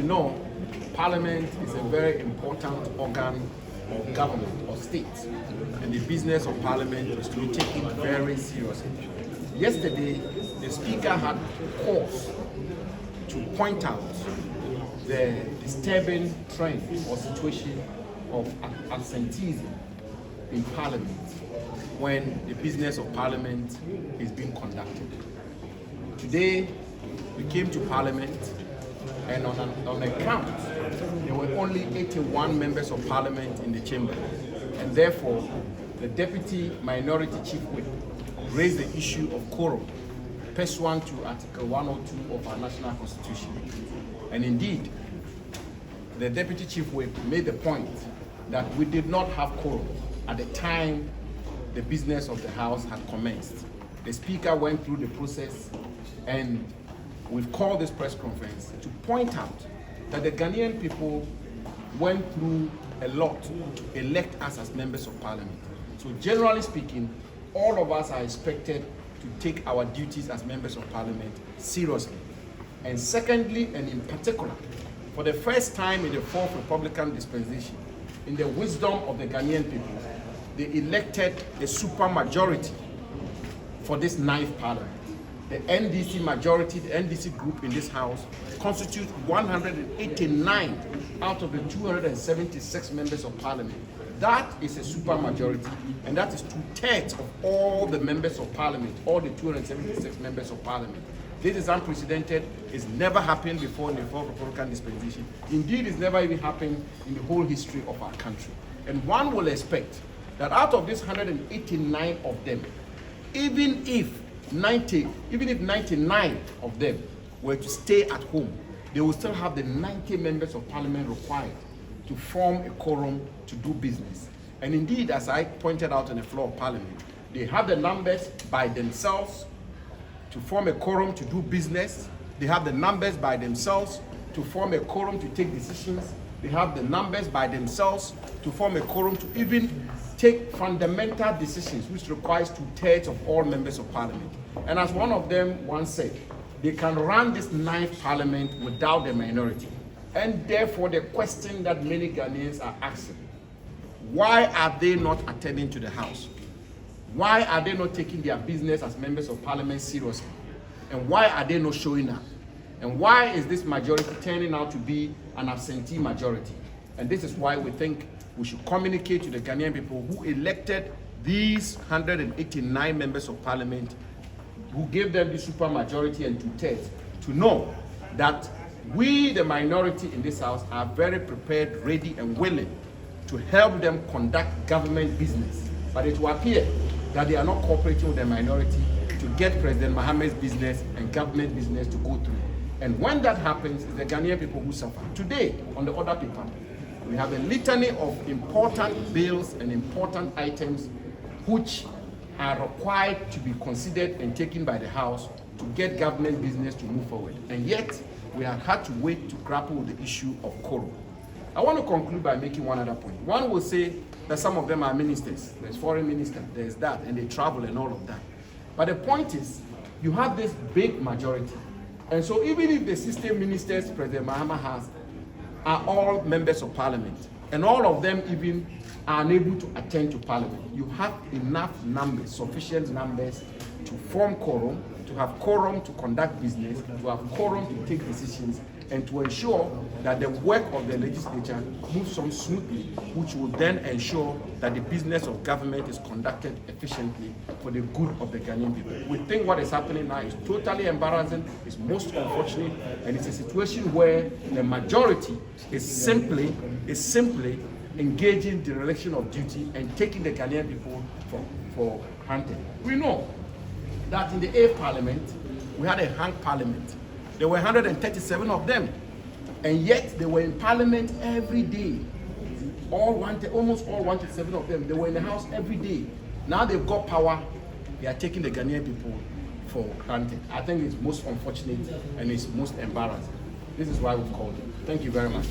know, Parliament is a very important organ of government or state, and the business of Parliament is to be taken very seriously. Yesterday, the Speaker had cause to point out the disturbing trend or situation of absenteeism in Parliament when the business of Parliament is being conducted. Today, we came to Parliament, and on a count, there were only 81 members of Parliament in the chamber, and therefore, the Deputy Minority Chief Whip raised the issue of quorum pursuant to Article 102 of our national constitution. And indeed, the Deputy Chief Whip made the point that we did not have quorum at the time the business of the House had commenced. The Speaker went through the process, and we've called this press conference to point out that the Ghanaian people went through a lot to elect us as members of Parliament. So generally speaking, all of us are expected to take our duties as members of Parliament seriously. And secondly, and in particular, for the first time in the fourth Republican dispensation, in the wisdom of the Ghanaian people, they elected a supermajority for this ninth Parliament. The NDC majority, the NDC group in this House, constitutes 189 out of the 276 members of Parliament. That is a supermajority, and that is 2/3 of all the members of Parliament, all the 276 members of Parliament. This is unprecedented. It's never happened before in the fourth Republican dispensation. Indeed, it's never even happened in the whole history of our country. And one will expect that out of these 189 of them, even if 99 of them were to stay at home, they will still have the 90 members of Parliament required to form a quorum to do business. And indeed, as I pointed out on the floor of Parliament, they have the numbers by themselves to form a quorum to do business. They have the numbers by themselves to form a quorum to take decisions. They have the numbers by themselves to form a quorum to even take fundamental decisions, which requires 2/3 of all members of Parliament. And as one of them once said, they can run this ninth Parliament without the minority. And therefore, the question that many Ghanaians are asking, why are they not attending to the House? Why are they not taking their business as members of Parliament seriously? And why are they not showing up? And why is this majority turning out to be an absentee majority? And this is why we think we should communicate to the Ghanaian people who elected these 189 members of Parliament, who gave them the supermajority and 2/3, to know that we, the minority in this House, are very prepared, ready, and willing to help them conduct government business. But it will appear that they are not cooperating with the minority to get President Mohammed's business and government business to go through. And when that happens, it's the Ghanaian people who suffer. Today, on the other paper, we have a litany of important bills and important items which are required to be considered and taken by the House to get government business to move forward. And yet, we have had to wait to grapple with the issue of quorum. I want to conclude by making one other point. One will say that some of them are ministers. There's foreign minister, there's that, and they travel and all of that. But the point is, you have this big majority. And so even if the 16 ministers President Mahama has are all members of Parliament, and all of them even are unable to attend to Parliament, you have enough numbers, sufficient numbers to form quorum, to have quorum to conduct business, to have quorum to take decisions, and to ensure that the work of the legislature moves on smoothly, which will then ensure that the business of government is conducted efficiently for the good of the Ghanaian people. We think what is happening now is totally embarrassing, it's most unfortunate, and it's a situation where the majority is simply engaging dereliction of duty and taking the Ghanaian people for granted. We know that in the 8th Parliament, we had a hung Parliament. There were 137 of them, and yet they were in Parliament every day. Almost all 137 of them, they were in the House every day. Now they've got power, they are taking the Ghanaian people for granted. I think it's most unfortunate and it's most embarrassing. This is why we've called it. Thank you very much.